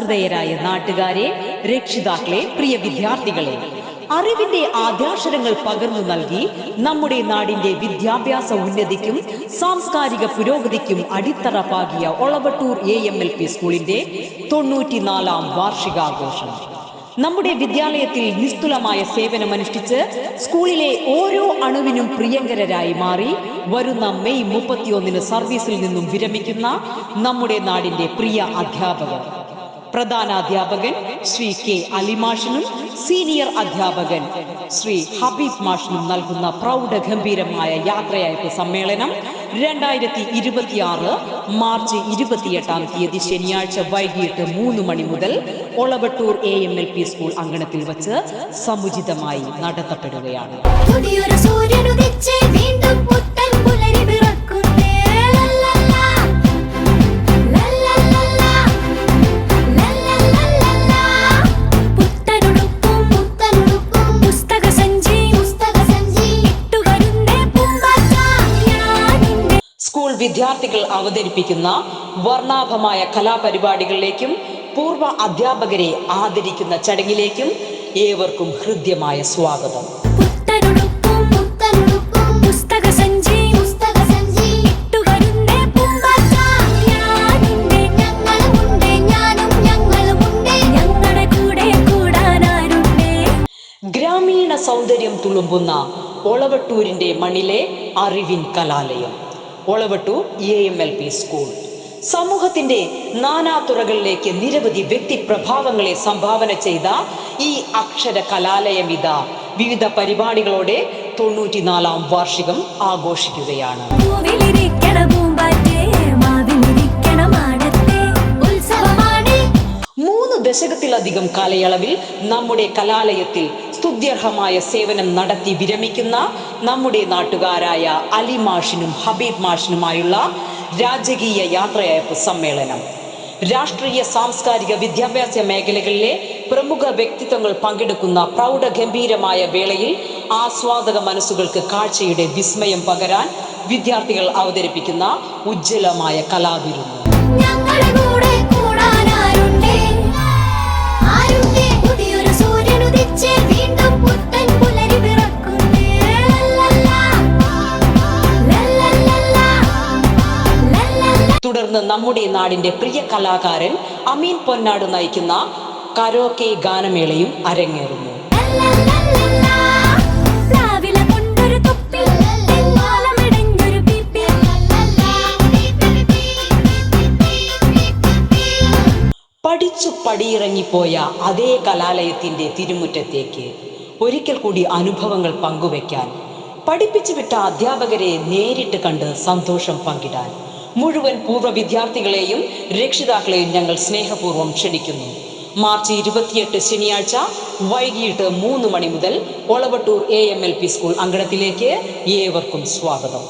സഹൃദയരായ നാട്ടുകാരെ, രക്ഷിതാക്കളെ, പ്രിയ വിദ്യാർത്ഥികളെ, അറിവിന്റെ ആദ്യാക്ഷരങ്ങൾ പകർന്നു നൽകി നമ്മുടെ നാടിന്റെ വിദ്യാഭ്യാസ ഉന്നതിക്കും സാംസ്കാരിക പുരോഗതിക്കും അടിത്തറ പാകിയ ഒളവട്ടൂർ AMLP സ്കൂളിന്റെ 94ാം വാർഷികാഘോഷം. നമ്മുടെ വിദ്യാലയത്തിൽ നിസ്തുലമായ സേവനമനുഷ്ഠിച്ച് സ്കൂളിലെ ഓരോ അണുവിനും പ്രിയങ്കരരായി മാറി വരുന്ന മെയ് 31 സർവീസിൽ നിന്നും വിരമിക്കുന്ന നമ്മുടെ നാടിന്റെ പ്രിയ അധ്യാപകർ, പ്രധാന അധ്യാപകൻ ശ്രീ K. അലിമാഷിനും സീനിയർ അധ്യാപകൻ ശ്രീ ഹബീബ് മാഷിനും നൽകുന്ന പ്രൗഢഗംഭീരമായ യാത്രയയപ്പ് സമ്മേളനം 2026 മാർച്ച് 28 ശനിയാഴ്ച വൈകിട്ട് 3 മണി മുതൽ ഒളവട്ടൂർ AMLP സ്കൂൾ അങ്കണത്തിൽ വച്ച് സമുചിതമായി നടത്തപ്പെടുകയാണ്. സ്കൂൾ വിദ്യാർത്ഥികൾ അവതരിപ്പിക്കുന്ന വർണ്ണാഭമായ കലാപരിപാടികളിലേക്കും പൂർവ്വ അധ്യാപകരെ ആദരിക്കുന്ന ചടങ്ങിലേക്കും ഏവർക്കും ഹൃദ്യമായ സ്വാഗതം. ഗ്രാമീണ സൗന്ദര്യം തുളുമ്പുന്ന ഒളവട്ടൂരിന്റെ മണ്ണിലെ അറിവിൻ കലാലയം ഒളവട്ടൂർ AMLP സ്കൂൾ സമൂഹത്തിന്റെ നാനാതുറകളിലേക്ക് നിരവധി വ്യക്തിപ്രഭാവങ്ങളെ സംഭാവന ചെയ്ത ഈ അക്ഷര കലാലയം ഇതാ വിവിധ പരിപാടികളോടെ 94ാം വാർഷികം ആഘോഷിക്കുകയാണ്. ദശകത്തിലധികം കാലയളവിൽ നമ്മുടെ കലാലയത്തിൽ സ്തുത്യർഹമായ സേവനം നടത്തി വിരമിക്കുന്ന നമ്മുടെ നാട്ടുകാരായ അലി മാഷിനും ഹബീബ് മാഷിനുമായുള്ള രാജകീയ യാത്രയയപ്പ് സമ്മേളനം രാഷ്ട്രീയ സാംസ്കാരിക വിദ്യാഭ്യാസ മേഖലകളിലെ പ്രമുഖ വ്യക്തിത്വങ്ങൾ പങ്കെടുക്കുന്ന പ്രൗഢഗംഭീരമായ വേളയിൽ ആസ്വാദക മനസ്സുകൾക്ക് കാഴ്ചയുടെ വിസ്മയം പകരാൻ വിദ്യാർത്ഥികൾ അവതരിപ്പിക്കുന്ന ഉജ്ജ്വലമായ കലാവിരുന്ന്. തുടർന്ന് നമ്മുടെ നാടിന്റെ പ്രിയ കലാകാരൻ അമീൻ പൊന്നാട് നയിക്കുന്ന കരോക്കെ ഗാനമേളയും അരങ്ങേറുന്നു. പഠിച്ചു പടിയിറങ്ങിപ്പോയ അതേ കലാലയത്തിന്റെ തിരുമുറ്റത്തേക്ക് ഒരിക്കൽ കൂടി അനുഭവങ്ങൾ പങ്കുവെക്കാൻ, പഠിപ്പിച്ചു വിട്ട അധ്യാപകരെ നേരിട്ട് കണ്ട് സന്തോഷം പങ്കിടാൻ മുഴുവൻ പൂർവ്വ വിദ്യാർത്ഥികളെയും രക്ഷിതാക്കളെയും ഞങ്ങൾ സ്നേഹപൂർവ്വം ക്ഷണിക്കുന്നു. മാർച്ച് 28 ശനിയാഴ്ച വൈകിട്ട് 3 മണി മുതൽ ഒളവട്ടൂർ AMLP സ്കൂൾ അങ്കണത്തിലേക്ക് ഏവർക്കും സ്വാഗതം.